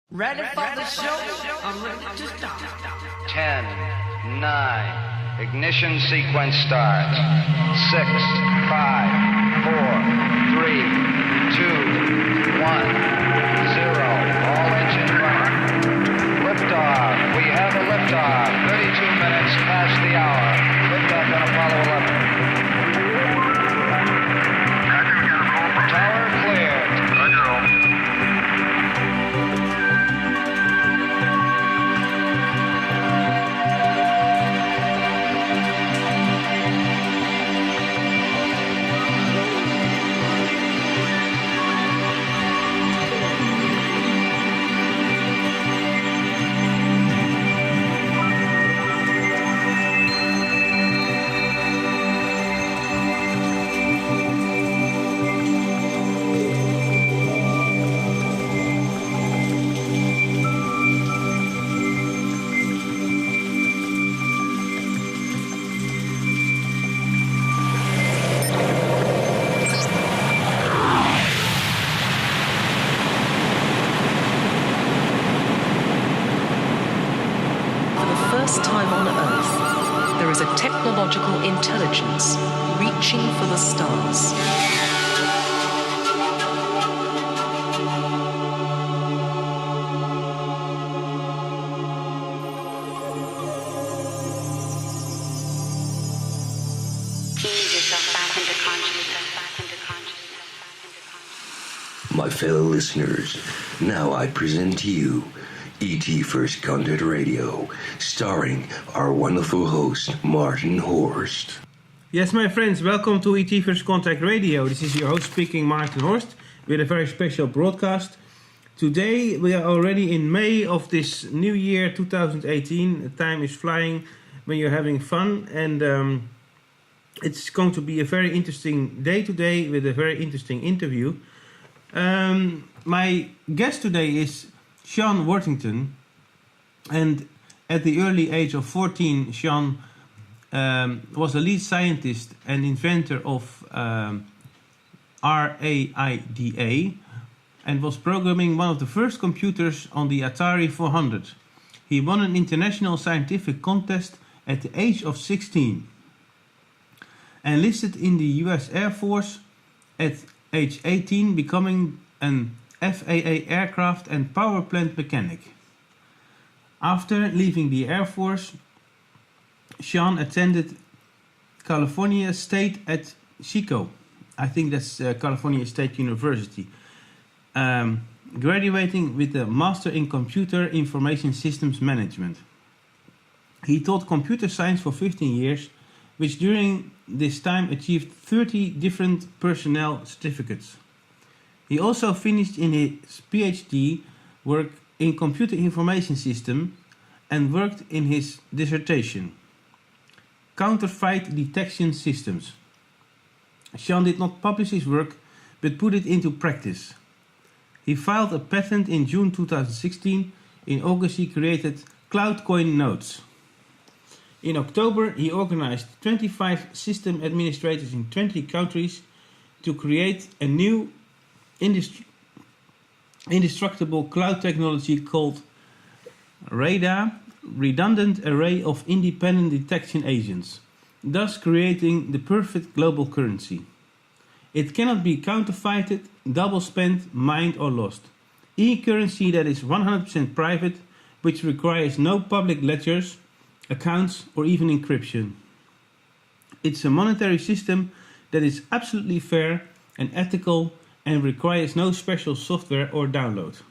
Ready for the show? I'm ready to start. 10, 9, ignition sequence start. 6, 5, 4, 3, 2, 1, 0. All engine running. Liftoff. We have a liftoff. 32 minutes past the hour. Liftoff on Apollo 11. Tower cleared. Technological intelligence reaching for the stars. My fellow listeners, now I present to you ET First Contact Radio, starring our wonderful host, Martin Horst. Yes, my friends, welcome to ET First Contact Radio. This is your host speaking, Martin Horst, with a very special broadcast. Today, we are already in May of this new year, 2018. The time is flying when you're having fun, and it's going to be a very interesting day today with a very interesting interview. My guest today is Sean Worthington, and at the early age of 14, Sean was a lead scientist and inventor of RAIDA and was programming one of the first computers on the Atari 400. He won an international scientific contest at the age of 16, enlisted in the US Air Force at age 18, becoming an FAA aircraft and power plant mechanic. After leaving the Air Force, Sean attended California State at Chico. I think that's California State University, graduating with a Master in Computer Information Systems Management. He taught computer science for 15 years, which during this time achieved 30 different personnel certificates. He also finished in his PhD work in computer information system and worked in his dissertation, Counterfeit Detection Systems. Sean did not publish his work, but put it into practice. He filed a patent in June 2016. In August, he created CloudCoin nodes. In October, he organized 25 system administrators in 20 countries to create a new indestructible cloud technology called raida, redundant array of independent detection agents, thus creating the perfect global currency. It cannot be counterfeited, double spent, mined or lost. E-currency that is 100% private, which requires no public ledgers, accounts or even encryption. It's a monetary system that is absolutely fair and ethical and requires no special software or download.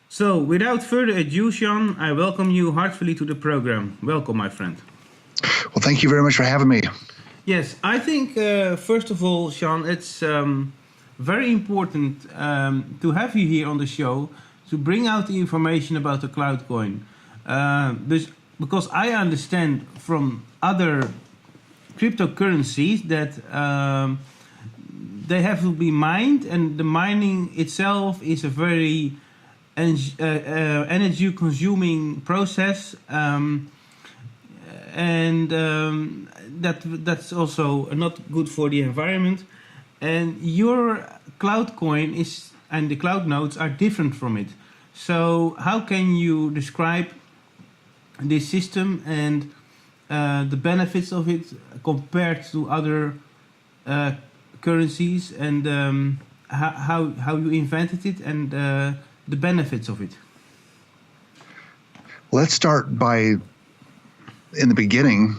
So, without further ado, Sean, I welcome you heartily to the program. Welcome, my friend. Well, thank you very much for having me. Yes, I think, first of all, Sean, it's very important to have you here on the show to bring out the information about the CloudCoin. Because I understand from other cryptocurrencies that they have to be mined, and the mining itself is a very energy-consuming process, and that's also not good for the environment. And your CloudCoin is, and the cloud nodes are different from it. So how can you describe this system and the benefits of it compared to other currencies, and how you invented it and the benefits of it? Let's start by in the beginning.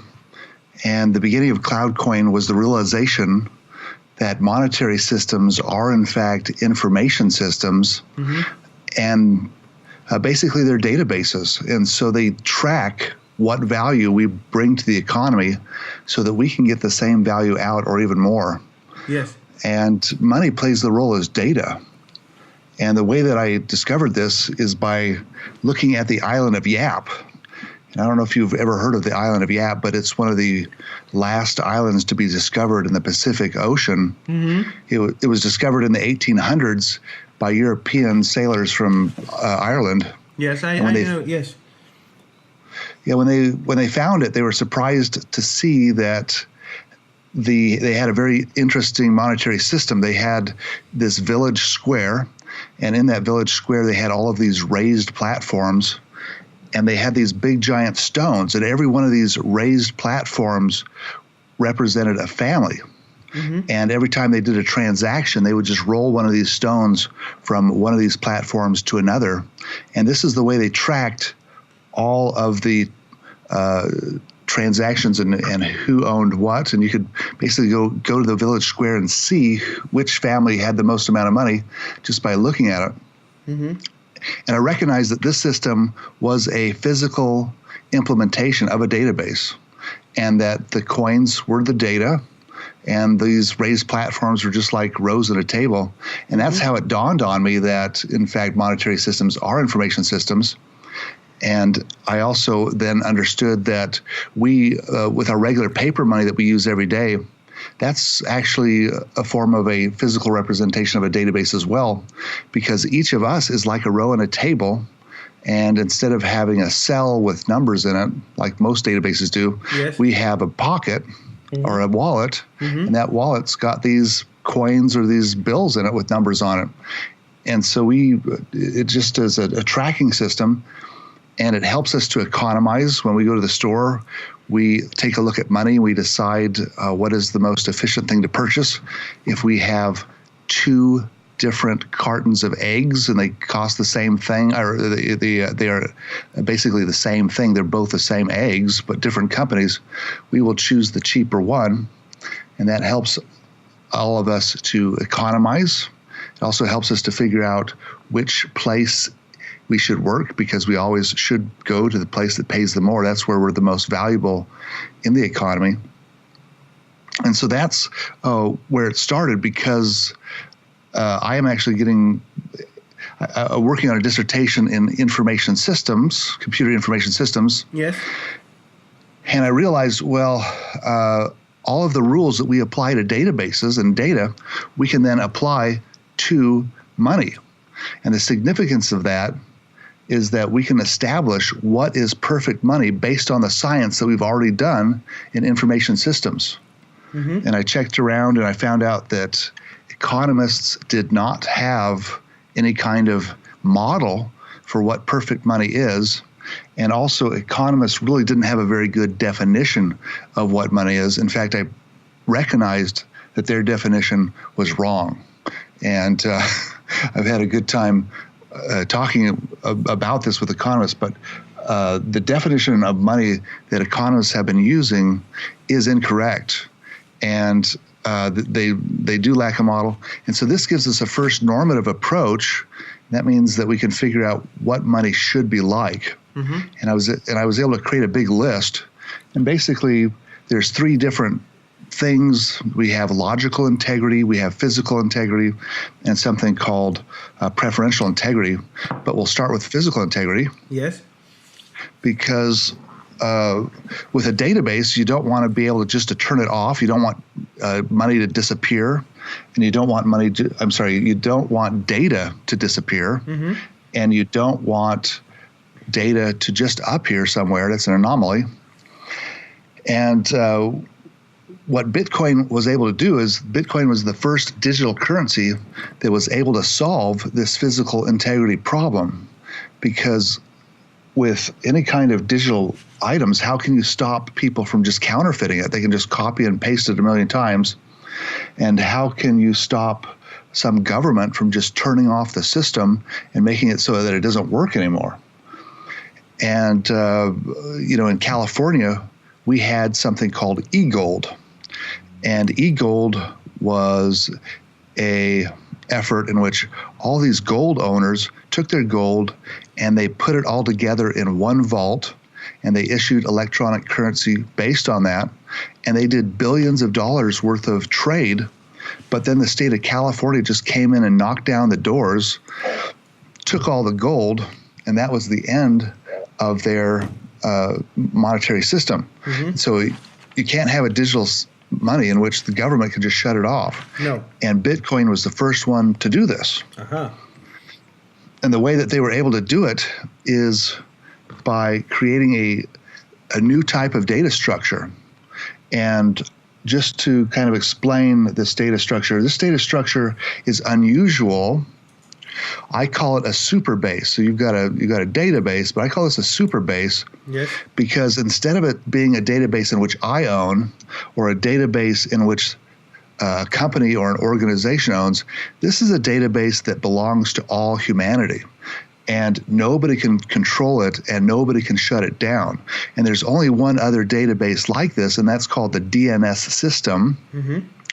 And the beginning of CloudCoin was the realization that monetary systems are, in fact, information systems. And basically they're databases. And so they track what value we bring to the economy so that we can get the same value out or even more. Yes. And money plays the role as data. And the way that I discovered this is by looking at the island of Yap. And I don't know if you've ever heard of the island of Yap, but it's one of the last islands to be discovered in the Pacific Ocean. It was discovered in the 1800s by European sailors from Ireland. Yes, I know. Yes. Yeah, when they found it, they were surprised to see that they had a very interesting monetary system. They had this village square, and in that village square, they had all of these raised platforms. And they had these big giant stones, and every one of these raised platforms represented a family. And every time they did a transaction, they would just roll one of these stones from one of these platforms to another. And this is the way they tracked all of the transactions and who owned what. And you could basically go to the village square and see which family had the most amount of money just by looking at it. And I recognized that this system was a physical implementation of a database, and that the coins were the data, and these raised platforms were just like rows at a table. And that's how it dawned on me that, in fact, monetary systems are information systems. And I also then understood that we, with our regular paper money that we use every day, that's actually a form of a physical representation of a database as well, because each of us is like a row in a table. And instead of having a cell with numbers in it, like most databases do, we have a pocket or a wallet, and that wallet's got these coins or these bills in it with numbers on it. And so it just is a tracking system, and it helps us to economize. When we go to the store, we take a look at money. We decide what is the most efficient thing to purchase. If we have 2 different cartons of eggs and they cost the same thing, or they are basically the same thing, they're both the same eggs, but different companies, we will choose the cheaper one. And that helps all of us to economize. It also helps us to figure out which place we should work, because we always should go to the place that pays the more. That's where we're the most valuable in the economy. And so that's where it started, because I am actually working on a dissertation in information systems, computer information systems. Yes. And I realized, all of the rules that we apply to databases and data, we can then apply to money. And the significance of that is that we can establish what is perfect money based on the science that we've already done in information systems. And I checked around and I found out that economists did not have any kind of model for what perfect money is. And also economists really didn't have a very good definition of what money is. In fact, I recognized that their definition was wrong. And I've had a good time talking about this with economists, but the definition of money that economists have been using is incorrect, and they do lack a model. And so this gives us a first normative approach. That means that we can figure out what money should be like. And I was able to create a big list, and basically there's 3 different things. We have logical integrity, we have physical integrity, and something called preferential integrity. But we'll start with physical integrity. Yes. Because with a database, you don't want to be able to turn it off. You don't want money to disappear, and you don't want you don't want data to disappear, and you don't want data to just appear somewhere. That's an anomaly. And what Bitcoin was able to do is Bitcoin was the first digital currency that was able to solve this physical integrity problem. because with any kind of digital items, how can you stop people from just counterfeiting it? They can just copy and paste it a million times. And how can you stop some government from just turning off the system and making it so that it doesn't work anymore? And, in California, we had something called e-gold. And e-gold was a effort in which all these gold owners took their gold and they put it all together in one vault, and they issued electronic currency based on that, and they did billions of dollars worth of trade. But then the state of California just came in and knocked down the doors, took all the gold, and that was the end of their monetary system. So you can't have a digital money in which the government can just shut it off. No. And Bitcoin was the first one to do this. And the way that they were able to do it is by creating a new type of data structure. And just to kind of explain this data structure is unusual. I call it a super base. So you've got a database, but I call this a super base. Yes. Because instead of it being a database in which I own, or a database in which a company or an organization owns, this is a database that belongs to all humanity. And nobody can control it, and nobody can shut it down. And there's only one other database like this, and that's called the DNS system.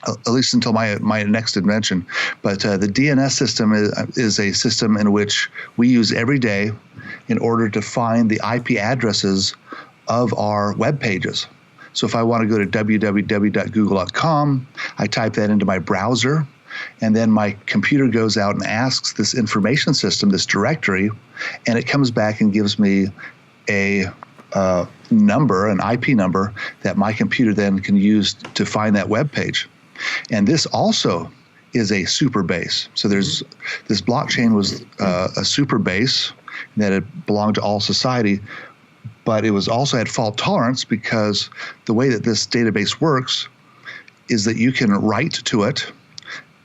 At least until my next invention. But the DNS system is a system in which we use every day in order to find the IP addresses of our web pages. So if I want to go to www.google.com, I type that into my browser, and then my computer goes out and asks this information system, this directory, and it comes back and gives me a number, an IP number, that my computer then can use to find that web page. And this also is a super base. So there's this blockchain was a super base that it belonged to all society, but it was also had fault tolerance, because the way that this database works is that you can write to it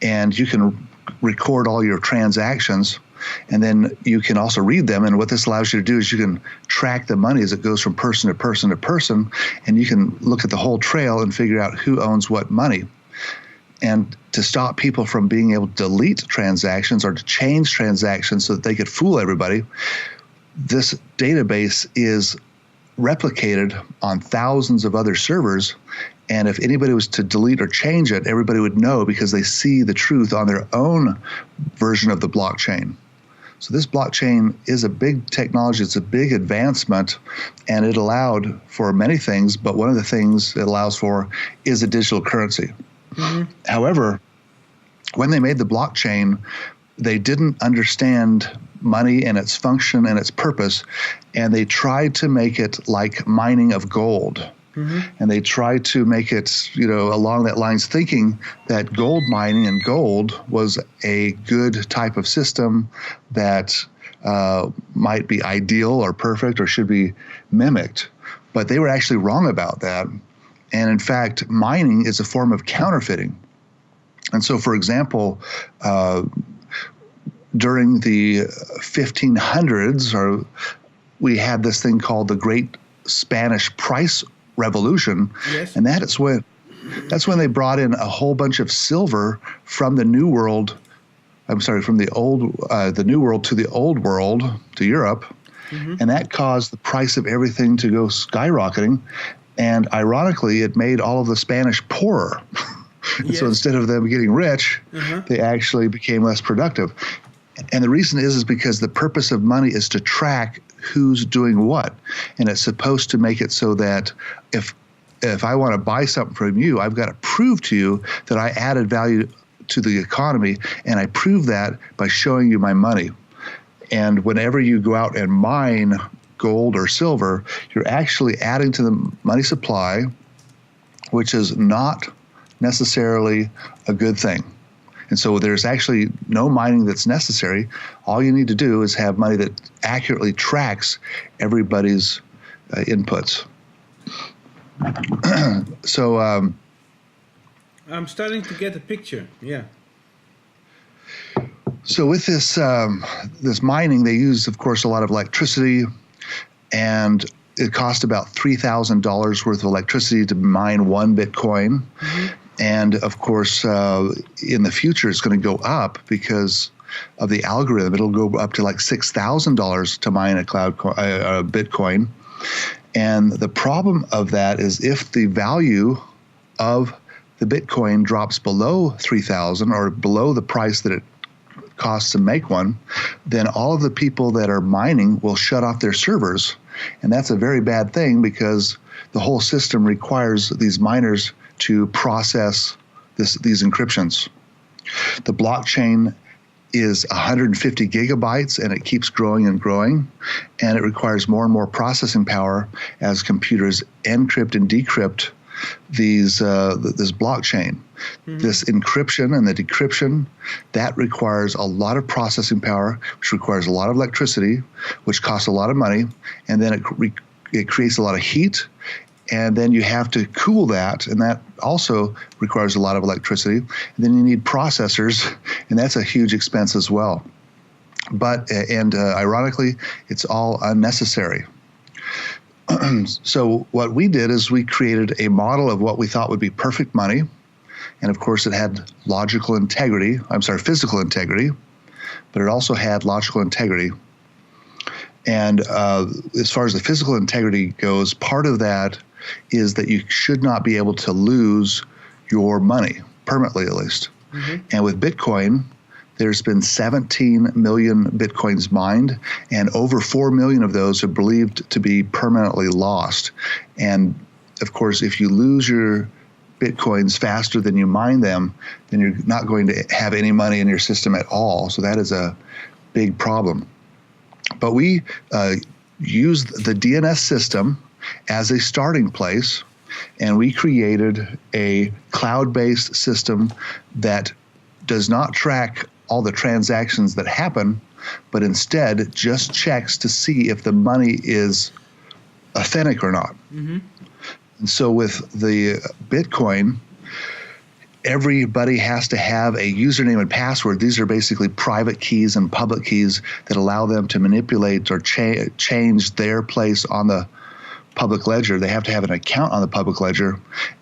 and you can record all your transactions, and then you can also read them. And what this allows you to do is you can track the money as it goes from person to person to person, and you can look at the whole trail and figure out who owns what money. And to stop people from being able to delete transactions or to change transactions so that they could fool everybody, this database is replicated on thousands of other servers. And if anybody was to delete or change it, everybody would know, because they see the truth on their own version of the blockchain. So this blockchain is a big technology. It's a big advancement, and it allowed for many things, but one of the things it allows for is a digital currency. However, when they made the blockchain, they didn't understand money and its function and its purpose, and they tried to make it like mining of gold. And they tried to make it, along that lines, thinking that gold mining and gold was a good type of system that might be ideal or perfect or should be mimicked. But they were actually wrong about that. And in fact, mining is a form of counterfeiting. And so, for example, during the 1500s, we had this thing called the Great Spanish Price Revolution. Yes. And that's when they brought in a whole bunch of silver from the New World. From the New World to the Old World, to Europe. And that caused the price of everything to go skyrocketing. And ironically, it made all of the Spanish poorer. Yes. So instead of them getting rich, they actually became less productive. And the reason is because the purpose of money is to track who's doing what. And it's supposed to make it so that if I want to buy something from you, I've got to prove to you that I added value to the economy, and I prove that by showing you my money. And whenever you go out and mine gold or silver, you're actually adding to the money supply, which is not necessarily a good thing. And so there's actually no mining that's necessary. All you need to do is have money that accurately tracks everybody's inputs. So I'm starting to get a picture. Yeah. So with this mining, they use, of course, a lot of electricity, and it cost about $3,000 worth of electricity to mine one Bitcoin. And of course, in the future, it's going to go up because of the algorithm. It'll go up to like $6,000 to mine a Bitcoin. And the problem of that is if the value of the Bitcoin drops below 3,000 or below the price that it costs to make one, then all of the people that are mining will shut off their servers. And that's a very bad thing because the whole system requires these miners to process these encryptions. The blockchain is 150 gigabytes and it keeps growing and growing, and it requires more and more processing power as computers encrypt and decrypt this blockchain. This encryption and the decryption, that requires a lot of processing power, which requires a lot of electricity, which costs a lot of money, and then it creates a lot of heat, and then you have to cool that, and that also requires a lot of electricity. And then you need processors, and that's a huge expense as well. But ironically, it's all unnecessary. So what we did is we created a model of what we thought would be perfect money. And of course, it had physical integrity, but it also had logical integrity. And as far as the physical integrity goes, part of that is that you should not be able to lose your money, permanently at least. And with Bitcoin, there's been 17 million Bitcoins mined, and over 4 million of those are believed to be permanently lost. And of course, if you lose your Bitcoins faster than you mine them, then you're not going to have any money in your system at all. So that is a big problem. But we used the DNS system as a starting place, and we created a cloud-based system that does not track all the transactions that happen, but instead just checks to see if the money is authentic or not. And so with the Bitcoin, everybody has to have a username and password. These are basically private keys and public keys that allow them to manipulate or change their place on the public ledger. They have to have an account on the public ledger.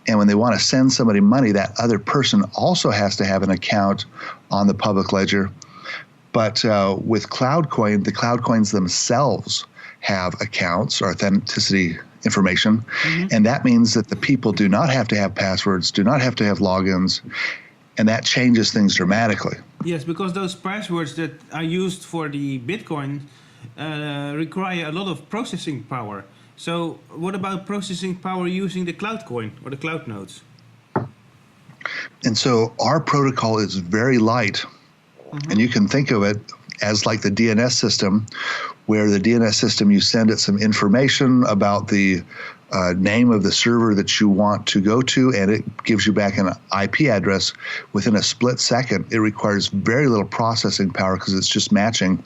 And when they want to send somebody money, that other person also has to have an account on the public ledger. But with CloudCoin, the CloudCoins themselves have accounts or authenticity information. And that means that the people do not have to have passwords, do not have to have logins, and that changes things dramatically. Yes, because those passwords that are used for the Bitcoin require a lot of processing power. So what about processing power using the CloudCoin or the cloud nodes? And so our protocol is very light. And you can think of it as like the DNS system, where the DNS system, you send it some information about the name of the server that you want to go to, and it gives you back an IP address within a split second. It requires very little processing power because it's just matching.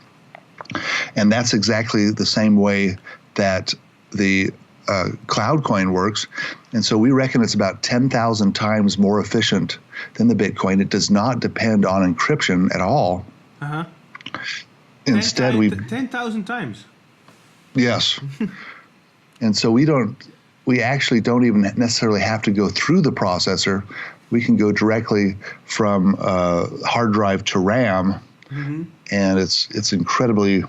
And that's exactly the same way that the CloudCoin works. And so we reckon it's about 10,000 times more efficient than the Bitcoin. It does not depend on encryption at all. Instead, 10,000 times. Yes. And so we actually don't even necessarily have to go through the processor. We can go directly from hard drive to RAM, and it's incredibly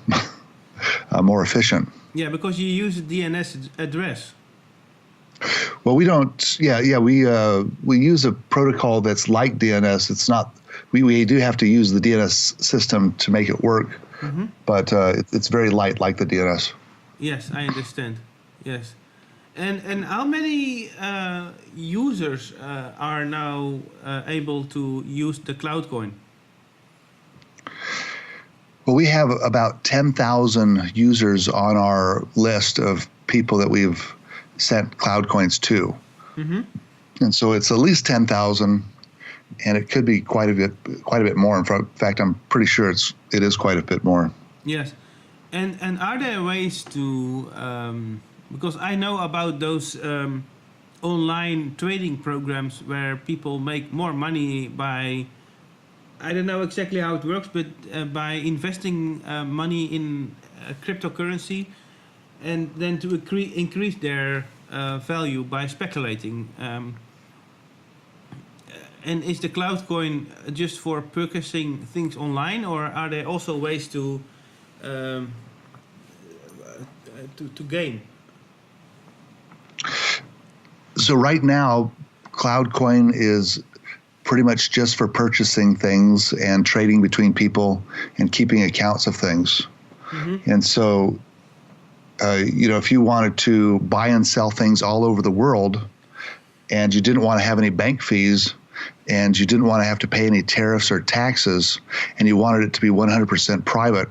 more efficient. Yeah, because you use a DNS address. Well, we don't. We use a protocol that's like DNS. It's not. We do have to use the DNS system to make it work, but it's very light, like the DNS. Yes, I understand. Yes, and how many users are now able to use the CloudCoin? Well, we have about 10,000 users on our list of people that we've sent CloudCoins to. And so it's at least 10,000, and it could be quite a bit more. In fact, I'm pretty sure it is quite a bit more. Yes, and are there ways to because I know about those online trading programs where people make more money by I don't know exactly how it works, but by investing money in cryptocurrency and then to increase their value by speculating. And is the CloudCoin just for purchasing things online, or are there also ways to gain? So right now, CloudCoin is pretty much just for purchasing things and trading between people and keeping accounts of things. Mm-hmm. And so, if you wanted to buy and sell things all over the world and you didn't want to have any bank fees and you didn't want to have to pay any tariffs or taxes and you wanted it to be 100% private,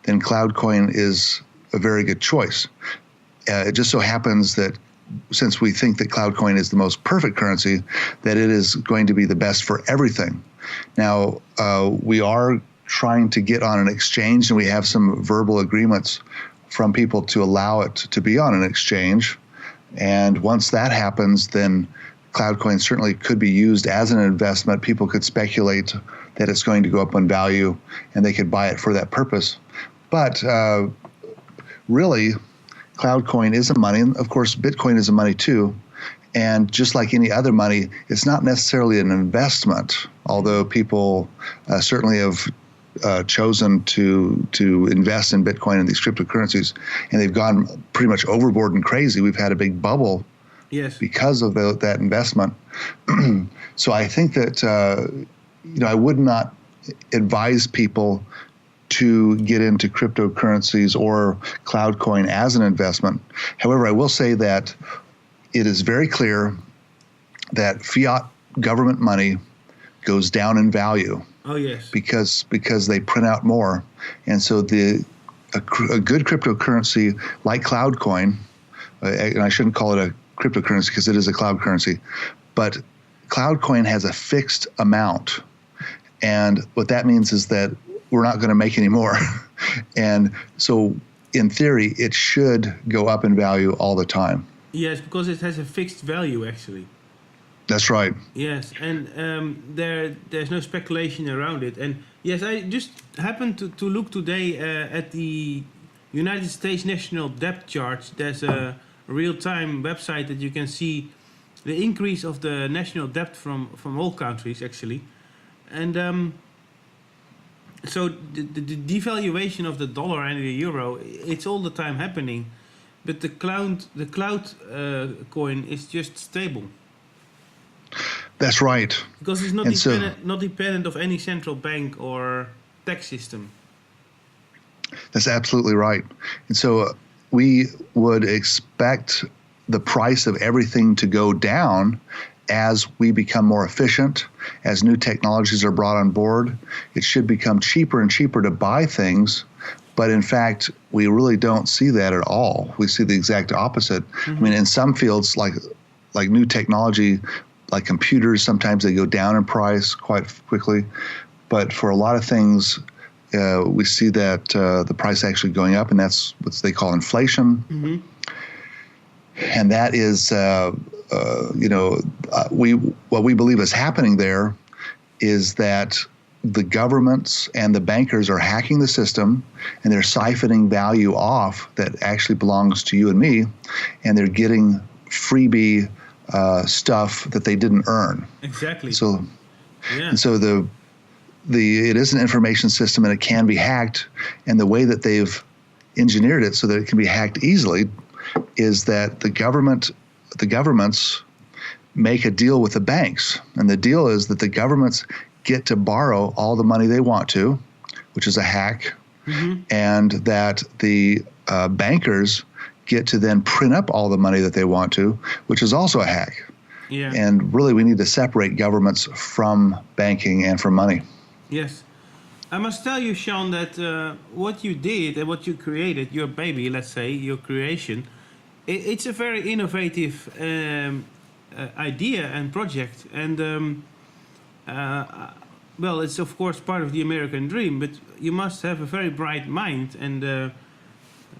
then CloudCoin is a very good choice. It just so happens that since we think that CloudCoin is the most perfect currency, that it is going to be the best for everything. Now, we are trying to get on an exchange, and we have some verbal agreements from people to allow it to be on an exchange. And once that happens, then CloudCoin certainly could be used as an investment. People could speculate that it's going to go up in value, and they could buy it for that purpose. But really, CloudCoin is a money, and of course, Bitcoin is a money too. And just like any other money, it's not necessarily an investment, although people certainly have chosen to invest in Bitcoin and these cryptocurrencies, and they've gone pretty much overboard and crazy. We've had a big bubble because of that investment. So I think that I would not advise people to get into cryptocurrencies or CloudCoin as an investment. However, I will say that it is very clear that fiat government money goes down in value. Oh yes. Because they print out more, and so a good cryptocurrency like CloudCoin, and I shouldn't call it a cryptocurrency because it is a cloud currency, but CloudCoin has a fixed amount, and what that means is that we're not going to make any more. And so in theory, it should go up in value all the time. Yes, because it has a fixed value, actually. That's right. Yes, and there's no speculation around it. And yes, I just happened to look today at the United States National Debt Chart. There's a real-time website that you can see the increase of the national debt from all countries, actually. And so the devaluation of the dollar and the euro, it's all the time happening, but the cloud coin is just stable. That's right. Because it's not dependent of any central bank or tax system. That's absolutely right. And so we would expect the price of everything to go down as we become more efficient, as new technologies are brought on board. It should become cheaper and cheaper to buy things, but in fact, we really don't see that at all. We see the exact opposite. Mm-hmm. I mean, in some fields, like new technology, like computers, sometimes they go down in price quite quickly, but for a lot of things, we see that the price actually going up, and that's what they call inflation. Mm-hmm. And that is, what we believe is happening there is that the governments and the bankers are hacking the system, and they're siphoning value off that actually belongs to you and me, and they're getting freebie stuff that they didn't earn. Exactly. So, yeah. And so it is an information system, and it can be hacked. And the way that they've engineered it so that it can be hacked easily is that the governments make a deal with the banks, and the deal is that the governments get to borrow all the money they want to, which is a hack, mm-hmm. and that the bankers get to then print up all the money that they want to, which is also a hack. Yeah. And really, we need to separate governments from banking and from money. Yes. I must tell you, Sean, that what you did and what you created, your baby, let's say, your creation, it's a very innovative idea and project. And, well, it's of course part of the American dream, but you must have a very bright mind. And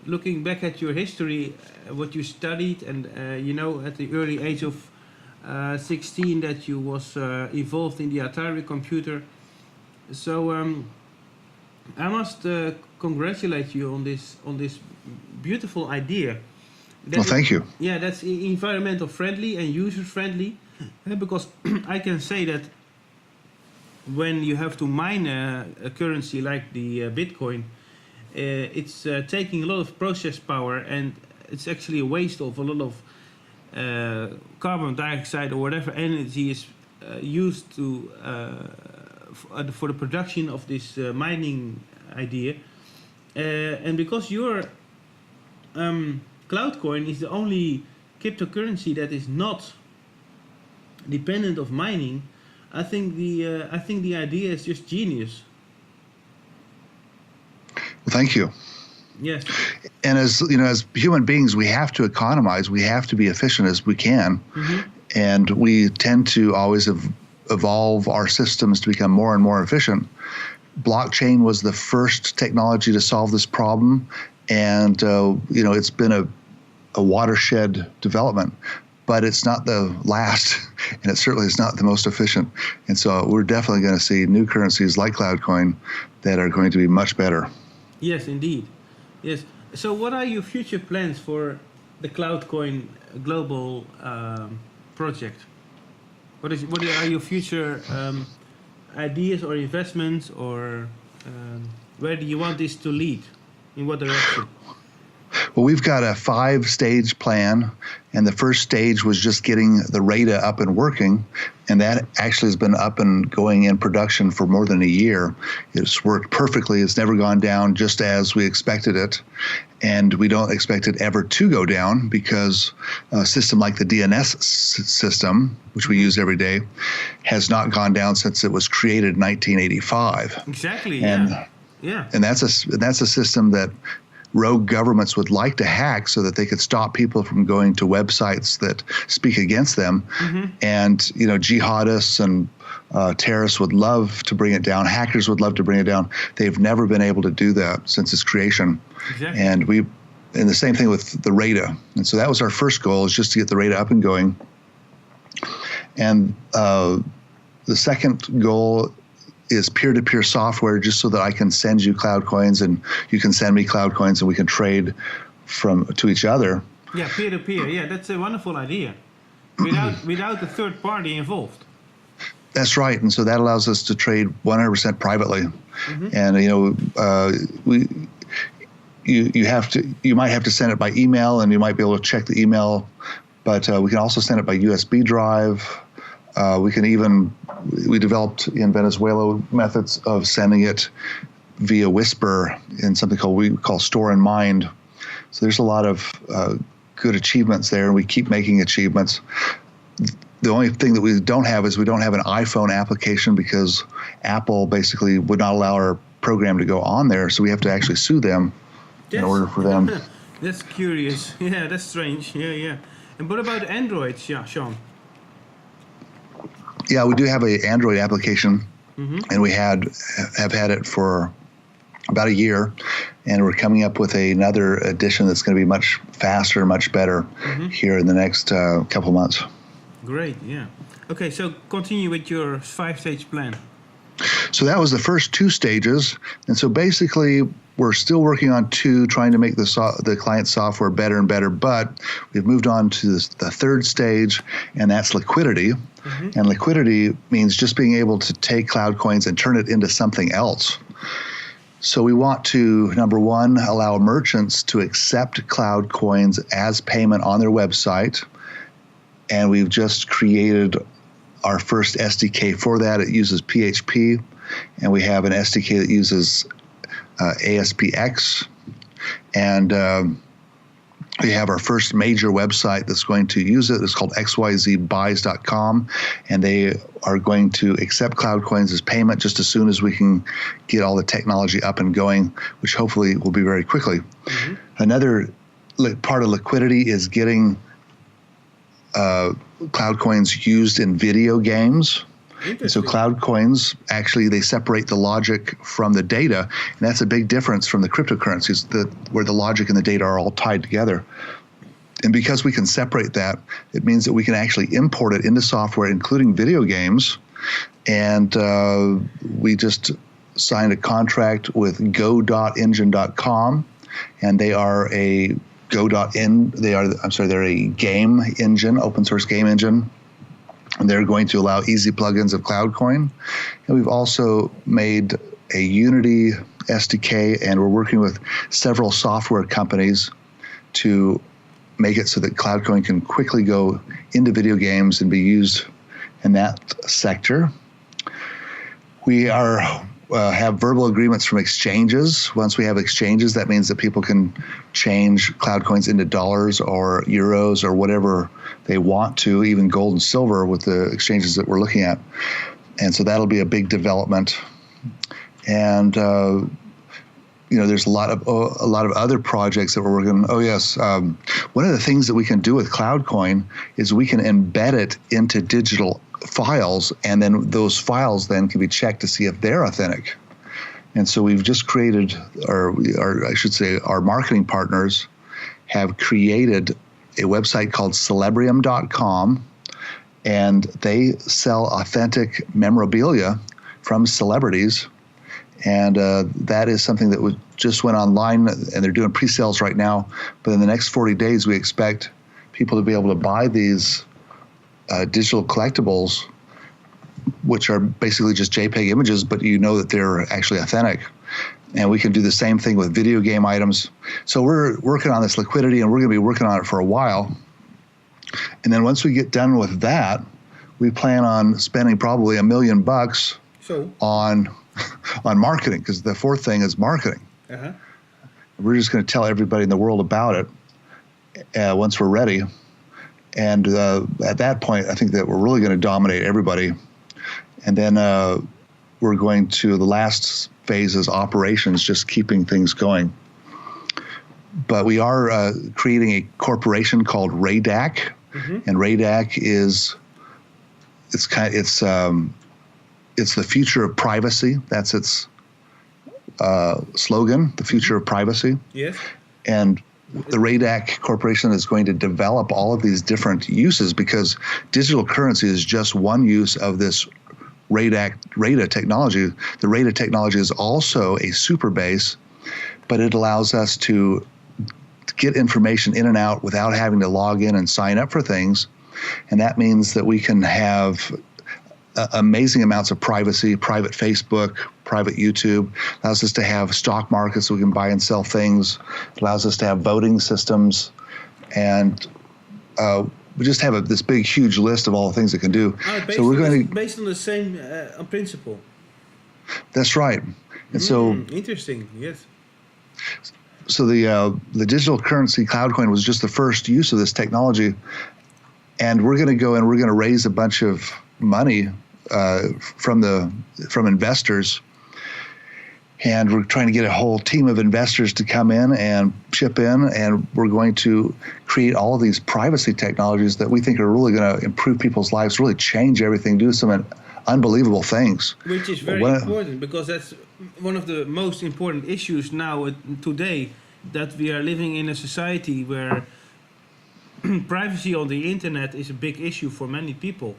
looking back at your history, what you studied, and, at the early age of 16 that you was involved in the Atari computer, So I must congratulate you on this beautiful idea. Well, thank you. Yeah, that's environmental friendly and user friendly, because I can say that when you have to mine a currency like the Bitcoin, it's taking a lot of process power, and it's actually a waste of a lot of carbon dioxide or whatever energy is used to for the production of this mining idea. And because your CloudCoin is the only cryptocurrency that is not dependent of mining, I think the idea is just genius. Well, thank you. Yes. And as human beings, we have to economize. We have to be efficient as we can, and we tend to always evolve our systems to become more and more efficient. Blockchain was the first technology to solve this problem, and it's been a watershed development. But it's not the last, and it certainly is not the most efficient. And so we're definitely going to see new currencies like CloudCoin that are going to be much better. Yes, indeed. Yes. So what are your future plans for the CloudCoin global project? What are your future ideas or investments, or where do you want this to lead? In what direction? Well, we've got a 5-stage plan, and the first stage was just getting the raida up and working, and that actually has been up and going in production for more than a year. It's worked perfectly. It's never gone down, just as we expected it, and we don't expect it ever to go down, because a system like the DNS system, which we use every day, has not gone down since it was created in 1985. Exactly. Yeah. And that's a system that rogue governments would like to hack so that they could stop people from going to websites that speak against them. And jihadists and terrorists would love to bring it down. Hackers would love to bring it down. They've never been able to do that since its creation. Exactly. And the same thing with the raida. And so that was our first goal, is just to get the raida up and going. And the second goal is peer-to-peer software, just so that I can send you CloudCoins and you can send me CloudCoins and we can trade to each other. Yeah, peer-to-peer. Yeah, that's a wonderful idea. Without the third party involved. That's right, and so that allows us to trade 100% privately. And you might have to send it by email, and you might be able to check the email, but we can also send it by USB drive. We developed in Venezuela methods of sending it via Whisper in something we call Store and Mind. So there's a lot of good achievements there, and we keep making achievements. The only thing that we don't have is we don't have an iPhone application, because Apple basically would not allow our program to go on there, so we have to actually sue them in order for them. That's curious. Yeah, that's strange. Yeah. And what about Android, Sean? Yeah, we do have an Android application, and we have had it for about a year, and we're coming up with another edition that's going to be much faster, much better here in the next couple months. Great, yeah. Okay, so continue with your 5-stage plan. So that was the first 2 stages, and so basically we're still working on 2, trying to make the client software better and better, but we've moved on to the 3rd stage, and that's liquidity. And liquidity means just being able to take CloudCoins and turn it into something else. So we want to, number 1, allow merchants to accept CloudCoins as payment on their website, and we've just created our first SDK for that. It uses PHP, and we have an SDK that uses ASPX, and we have our first major website that's going to use it. It's called xyzbuys.com, and they are going to accept CloudCoins as payment just as soon as we can get all the technology up and going, which hopefully will be very quickly. Another part of liquidity is getting CloudCoins used in video games. So CloudCoins, actually, they separate the logic from the data, and that's a big difference from the cryptocurrencies, where the logic and the data are all tied together. And because we can separate that, it means that we can actually import it into software, including video games, And we just signed a contract with go.engine.com, and they are a they're a game engine, open source game engine. And they're going to allow easy plugins of CloudCoin. And we've also made a Unity SDK, and we're working with several software companies to make it so that CloudCoin can quickly go into video games and be used in that sector. We have verbal agreements from exchanges. Once we have exchanges, that means that people can change CloudCoins into dollars or euros or whatever they want to, even gold and silver with the exchanges that we're looking at. And so that'll be a big development. And there's a lot of other projects that we're working on. Oh yes, one of the things that we can do with CloudCoin is we can embed it into digital files, and then those files then can be checked to see if they're authentic. And so we've just created, or I should say, our marketing partners have created a website called Celebrium.com, and they sell authentic memorabilia from celebrities. And that is something that just went online, and they're doing pre-sales right now. But in the next 40 days, we expect people to be able to buy these digital collectibles, which are basically just JPEG images, but you know that they're actually authentic. And we can do the same thing with video game items. So we're working on this liquidity, and we're going to be working on it for a while. And then once we get done with that, we plan on spending probably $1 million on marketing, because the fourth thing is marketing. Uh-huh. We're just going to tell everybody in the world about it once we're ready. And at that point, I think that we're really going to dominate everybody. And then we're going to the last phase is operations, just keeping things going. But we are creating a corporation called RAIDAC, and RAIDAC is it's the future of privacy. That's its slogan, the future of privacy. Yes. And the RAIDAC Corporation is going to develop all of these different uses, because digital currency is just one use of this raida technology. The raida technology is also a super base, but it allows us to get information in and out without having to log in and sign up for things. And that means that we can have amazing amounts of privacy, private Facebook, private YouTube, allows us to have stock markets so we can buy and sell things, allows us to have voting systems, and we just have this big, huge list of all the things it can do. So we're going to based on the same principle. That's right. And so interesting. Yes. So the digital currency CloudCoin was just the first use of this technology, and we're going to go and we're going to raise a bunch of money from investors, and we're trying to get a whole team of investors to come in and chip in, and we're going to create all of these privacy technologies that we think are really going to improve people's lives, really change everything, do some unbelievable things. Which is very important, because that's one of the most important issues now today, that we are living in a society where privacy on the internet is a big issue for many people.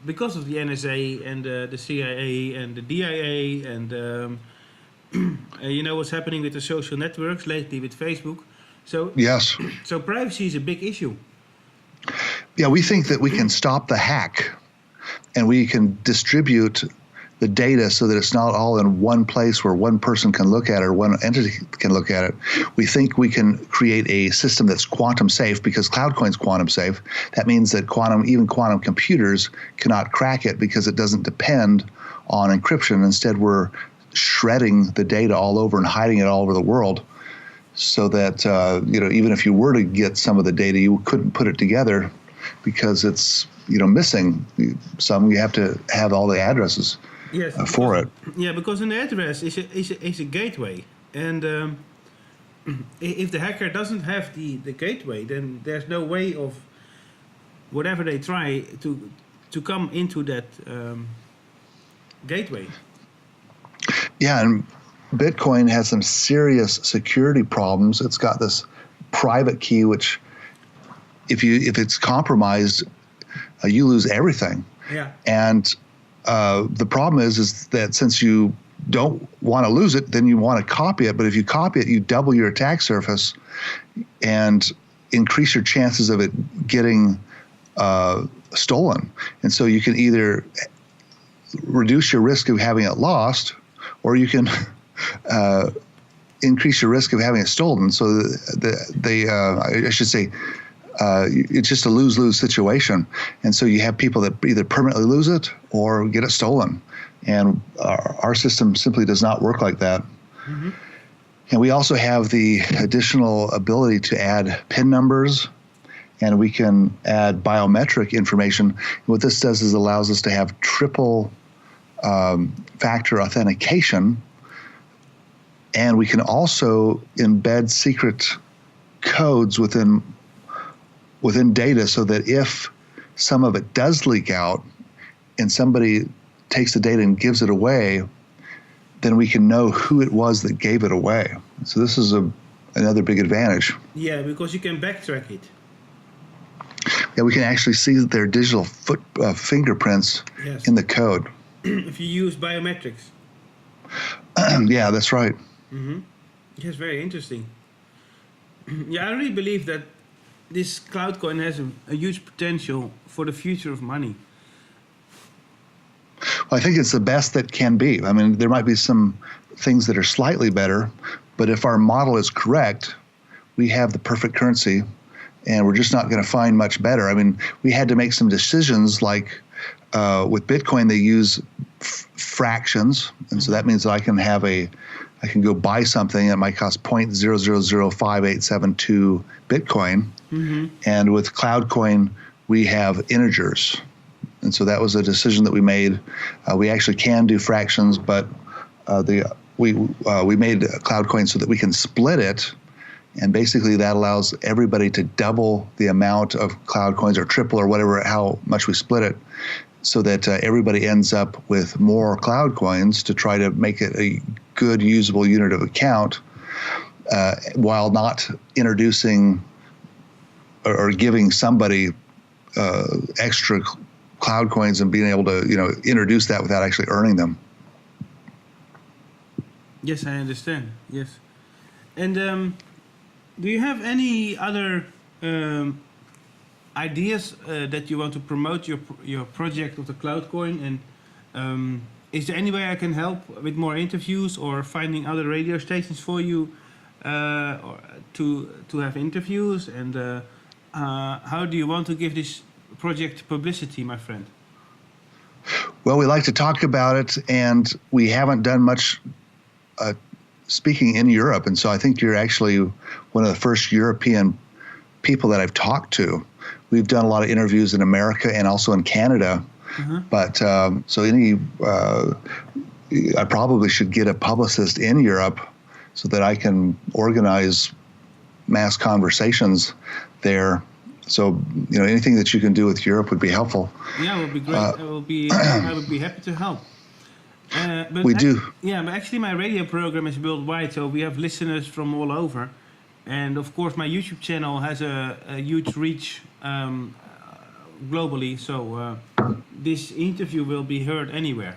Because of the NSA and the CIA and the DIA and you know what's happening with the social networks lately with Facebook. So yes. So privacy is a big issue. Yeah, we think that we can stop the hack, and we can distribute the data so that it's not all in one place where one person can look at it or one entity can look at it. We think we can create a system that's quantum safe, because CloudCoin's quantum safe. That means that even quantum computers cannot crack it, because it doesn't depend on encryption. Instead, we're shredding the data all over and hiding it all over the world, so that even if you were to get some of the data, you couldn't put it together because it's missing some. You have to have all the addresses. Yes, for it. Yeah, because an address is a gateway, and if the hacker doesn't have the gateway, then there's no way of whatever they try to come into that gateway. Yeah, and Bitcoin has some serious security problems. It's got this private key, which if it's compromised, you lose everything. Yeah. And the problem is that since you don't want to lose it, then you want to copy it. But if you copy it, you double your attack surface and increase your chances of it getting stolen. And so you can either reduce your risk of having it lost, or you can increase your risk of having it stolen. So I should say, it's just a lose-lose situation. And so you have people that either permanently lose it or get it stolen. And our system simply does not work like that. Mm-hmm. And we also have the additional ability to add PIN numbers, and we can add biometric information. What this does is allows us to have triple factor authentication, and we can also embed secret codes within data, so that if some of it does leak out and somebody takes the data and gives it away, then we can know who it was that gave it away. So this is another big advantage. Yeah, because you can backtrack it. Yeah, we can actually see their digital fingerprints in the code. If you use biometrics. Yeah, that's right. Mm-hmm. Yes, very interesting. Yeah, I really believe that this CloudCoin has a huge potential for the future of money. Well, I think it's the best that can be. I mean, there might be some things that are slightly better, but if our model is correct, we have the perfect currency, and we're just not going to find much better. I mean, we had to make some decisions, like with Bitcoin, they use fractions, and so that means that I can go buy something that might cost 0.0005872 Bitcoin, mm-hmm. and with CloudCoin, we have integers. And so that was a decision that we made. We actually can do fractions, but we made CloudCoin so that we can split it, and basically that allows everybody to double the amount of CloudCoins, or triple, or whatever, how much we split it, so that everybody ends up with more CloudCoins to try to make it a good usable unit of account, while not introducing or giving somebody extra CloudCoins and being able to, introduce that without actually earning them. Yes, I understand. Yes. And do you have any other ideas that you want to promote your project of the CloudCoin? And is there any way I can help with more interviews or finding other radio stations for you or to have interviews? And how do you want to give this project publicity, my friend? Well, we like to talk about it, and we haven't done much speaking in Europe, and so I think you're actually one of the first European people that I've talked to. We've done a lot of interviews in America and also in Canada, but I probably should get a publicist in Europe so that I can organize mass conversations there. So, anything that you can do with Europe would be helpful. Yeah, it would be great. I would be happy to help. But we do. Yeah, but actually my radio program is worldwide, so we have listeners from all over. And of course my YouTube channel has a huge reach globally, so this interview will be heard anywhere.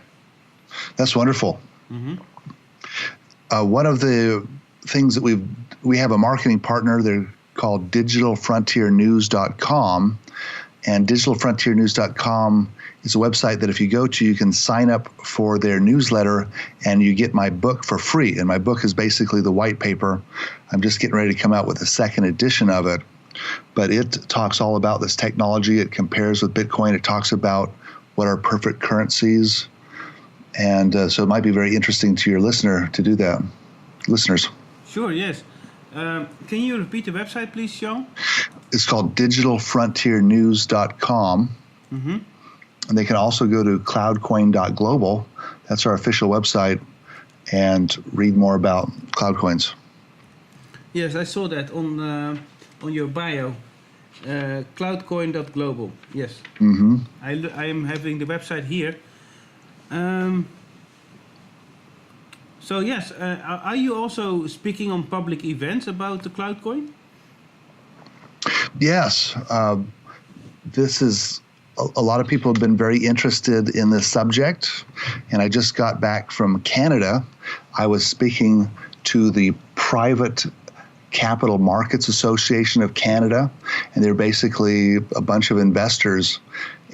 That's wonderful. Mm-hmm. One of the things that we have a marketing partner, they're called digitalfrontiernews.com, and digitalfrontiernews.com is a website that if you go to, you can sign up for their newsletter, and you get my book for free. And my book is basically the white paper. I'm just getting ready to come out with a second edition of it, but it talks all about this technology. It compares with Bitcoin. It talks about what are perfect currencies, and so it might be very interesting to your listener to do that. Listeners. Sure. Yes. Can you repeat the website, please, Sean? It's called digitalfrontiernews.com. Mm-hmm. And they can also go to cloudcoin.global. That's our official website, and read more about CloudCoins. Yes, I saw that on your bio, cloudcoin.global. Yes. Mm-hmm. I am having the website here. So yes, are you also speaking on public events about the CloudCoin? Yes. This is a lot of people have been very interested in this subject, and I just got back from Canada. I was speaking to the Private Capital Markets Association of Canada, and they're basically a bunch of investors,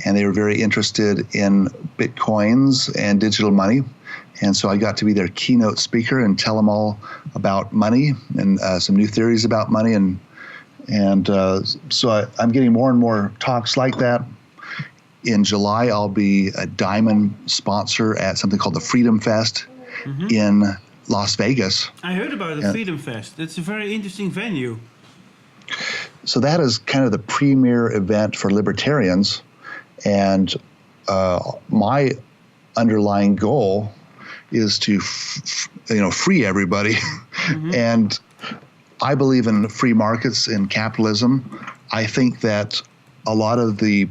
and they were very interested in Bitcoins and digital money. And so I got to be their keynote speaker and tell them all about money and some new theories about money. And so I'm getting more and more talks like that. In July, I'll be a diamond sponsor at something called the Freedom Fest in Las Vegas. I heard about the Freedom Fest. It's a very interesting venue. So that is kind of the premier event for libertarians. And my underlying goal is to free everybody. And I believe in free markets and capitalism. I think that a lot of the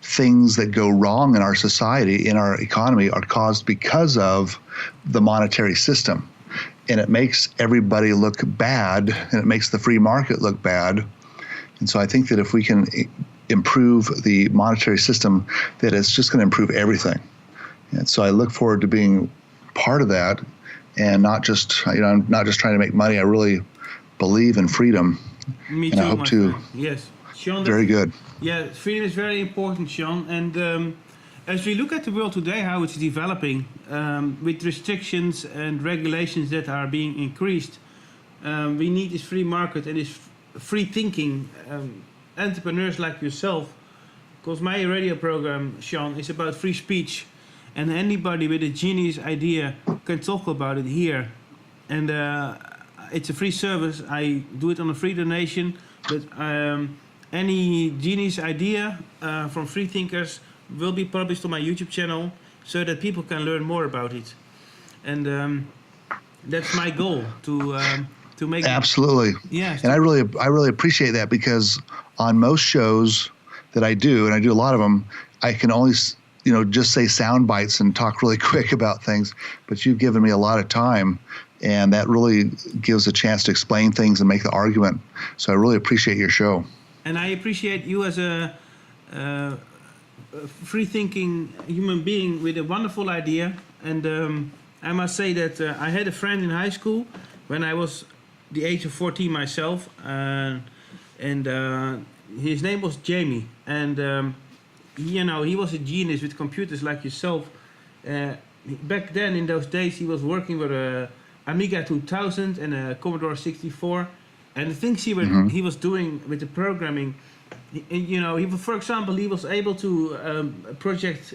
things that go wrong in our society, in our economy, are caused because of the monetary system. And it makes everybody look bad, and it makes the free market look bad. And so I think that if we can improve the monetary system, that it's just going to improve everything. And so I look forward to being part of that, and not just I'm not just trying to make money. I really believe in freedom. Me and too, I hope to. friend. Yes, Sean. Very good. Yeah, freedom is very important, Sean. And as we look at the world today, how it's developing, with restrictions and regulations that are being increased, we need this free market and this free thinking. Entrepreneurs like yourself, because my radio program, Sean, is about free speech, and anybody with a genius idea can talk about it here. And it's a free service. I do it on a free donation, but any genius idea from free thinkers will be published on my YouTube channel so that people can learn more about it. And that's my goal, to make Absolutely. it. Yeah. And I really appreciate that, because on most shows that I do, and I do a lot of them, I can only just say sound bites and talk really quick about things. But you've given me a lot of time, and that really gives a chance to explain things and make the argument. So I really appreciate your show. And I appreciate you as a free-thinking human being with a wonderful idea. And I must say that I had a friend in high school when I was the age of 14 myself, and his name was Jamie. And he was a genius with computers like yourself. Back then, in those days, he was working with a Amiga 2000 and a Commodore 64. And the things he was doing with the programming, for example, he was able to project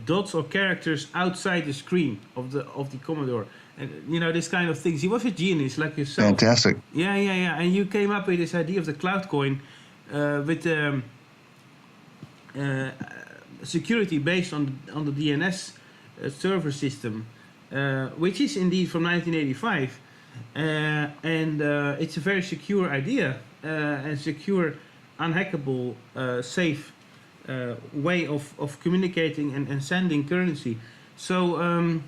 dots or characters outside the screen of the Commodore, and this kind of things. He was a genius like yourself. Fantastic. Yeah. And you came up with this idea of the CloudCoin with security based on the DNS server system, which is indeed from 1985. And it's a very secure idea and secure, unhackable, safe way of communicating and sending currency. So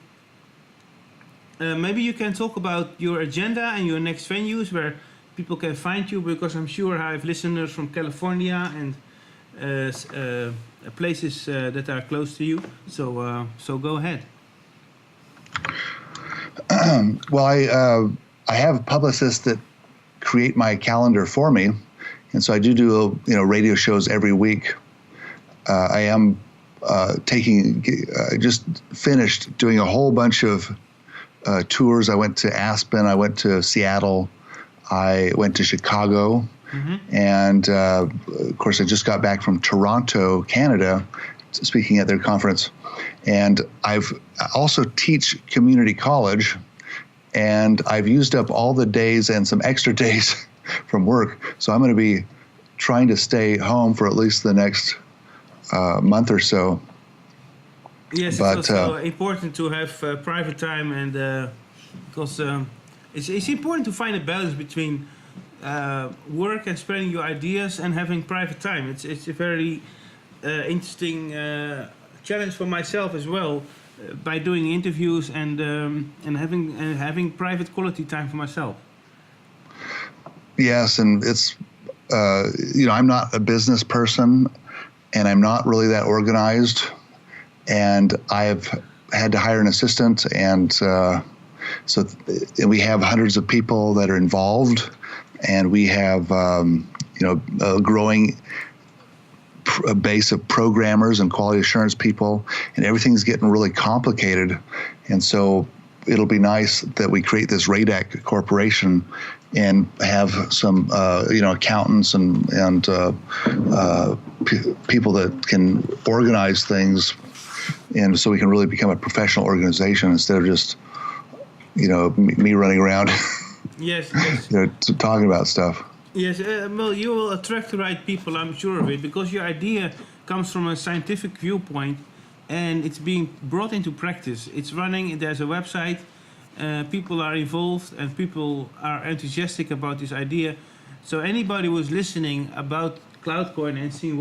maybe you can talk about your agenda and your next venues where people can find you, because I'm sure I have listeners from California and places that are close to you. So go ahead. Well, I have publicists that create my calendar for me, and so I do radio shows every week. I am just finished doing a whole bunch of tours. I went to Aspen, I went to Seattle, I went to Chicago, and of course I just got back from Toronto, Canada, speaking at their conference. And I also teach community college, and I've used up all the days and some extra days from work. So I'm going to be trying to stay home for at least the next month or so. Yes, but, it's also important to have private time, and because it's important to find a balance between work and spreading your ideas and having private time. It's a very interesting challenge for myself as well, by doing interviews and having private quality time for myself. Yes, and it's I'm not a business person. and I'm not really that organized, and I've had to hire an assistant, and so we have hundreds of people that are involved, and we have a growing a base of programmers and quality assurance people, and everything's getting really complicated. And so it'll be nice that we create this raida corporation and have some accountants and people that can organize things, and so we can really become a professional organization instead of just me running around Yes. talking about stuff. Yes, well, you will attract the right people, I'm sure of it, because your idea comes from a scientific viewpoint and it's being brought into practice. It's running, there's a website, people are involved and people are enthusiastic about this idea. So anybody who's listening about CloudCoin and seeing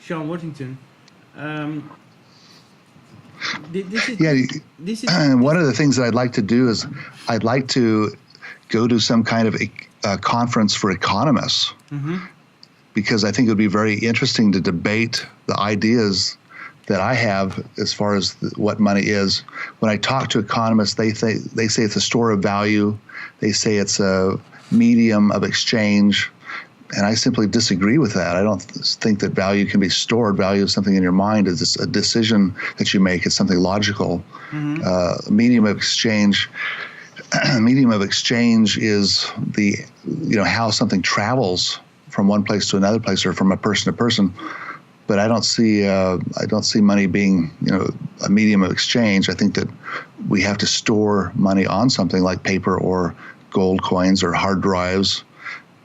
Sean Worthington, this is one of the things that I'd like to do is I'd like to go to some kind of a conference for economists, because I think it would be very interesting to debate the ideas that I have as far as what money is. When I talk to economists, they say it's a store of value. They say it's a medium of exchange. And I simply disagree with that. I don't think that value can be stored. Value is something in your mind. It's a decision that you make. It's something logical. Medium of exchange. Medium of exchange is the how something travels from one place to another place or from a person to person. But I don't see money being a medium of exchange. I think that we have to store money on something like paper or gold coins or hard drives.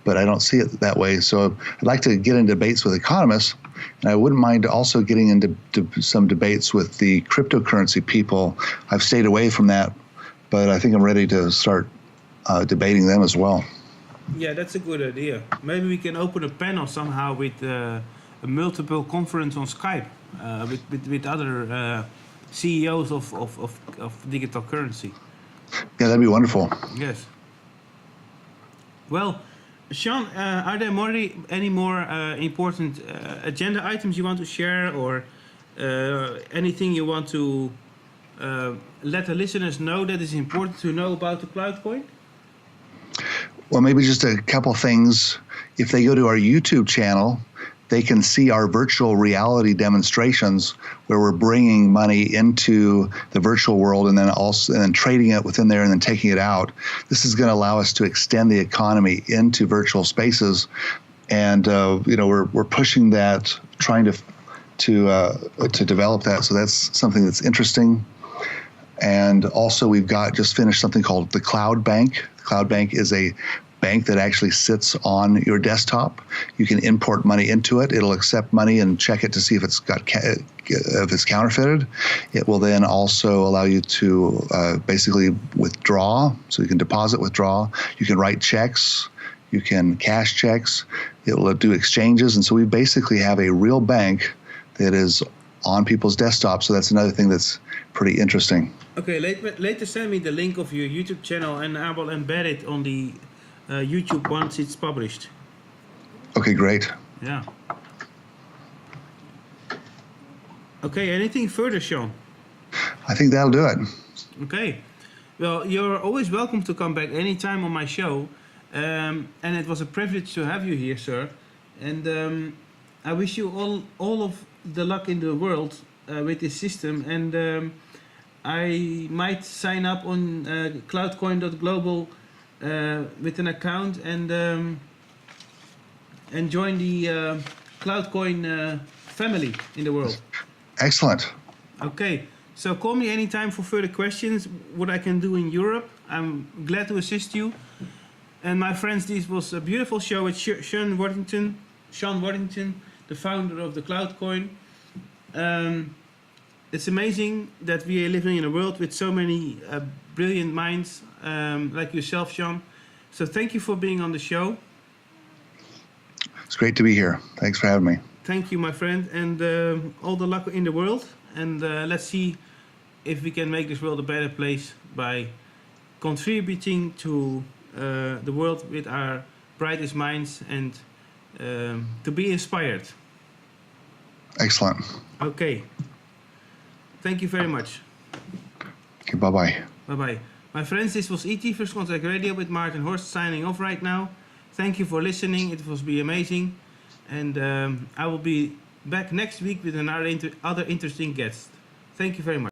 But I don't see it that way. So I'd like to get in debates with economists, and I wouldn't mind also getting into some debates with the cryptocurrency people. I've stayed away from that, but I think I'm ready to start debating them as well. Yeah, that's a good idea. Maybe we can open a panel somehow with a multiple conference on Skype with other CEOs of digital currency. Yeah, that'd be wonderful. Yes. Well, Sean, are there any more important agenda items you want to share, or anything you want to let the listeners know that is important to know about the CloudCoin? Well, maybe just a couple things. If they go to our YouTube channel, they can see our virtual reality demonstrations where we're bringing money into the virtual world and then trading it within there and then taking it out. This is going to allow us to extend the economy into virtual spaces, and we're pushing that, trying to develop that. So that's something that's interesting. And also, we've just finished something called the Cloud Bank. The Cloud Bank is a bank that actually sits on your desktop. You can import money into it. It'll accept money and check it to see if it's counterfeited. It will then also allow you to basically withdraw. So you can deposit, withdraw. You can write checks. You can cash checks. It will do exchanges. And so we basically have a real bank that is on people's desktops. So that's another thing that's pretty interesting. Okay, later send me the link of your YouTube channel and I will embed it on the YouTube once it's published. Okay, great. Yeah. Okay, anything further, Sean? I think that'll do it. Okay. Well, you're always welcome to come back anytime on my show. And it was a privilege to have you here, sir. And I wish you all of the luck in the world with this system. And I might sign up on cloudcoin.global with an account and join the CloudCoin family in the world. Excellent. Okay, so call me anytime for further questions, what I can do in Europe. I'm glad to assist you. And my friends, this was a beautiful show with Sean Worthington, the founder of the CloudCoin. It's amazing that we are living in a world with so many brilliant minds like yourself, Sean. So thank you for being on the show. It's great to be here. Thanks for having me. Thank you, my friend, and all the luck in the world. And let's see if we can make this world a better place by contributing to the world with our brightest minds and to be inspired. Excellent. Okay. Thank you very much. Okay, bye-bye. Bye-bye. My friends, this was ET First Contact Radio with Martin Horst signing off right now. Thank you for listening. It was amazing. And I will be back next week with another other interesting guest. Thank you very much.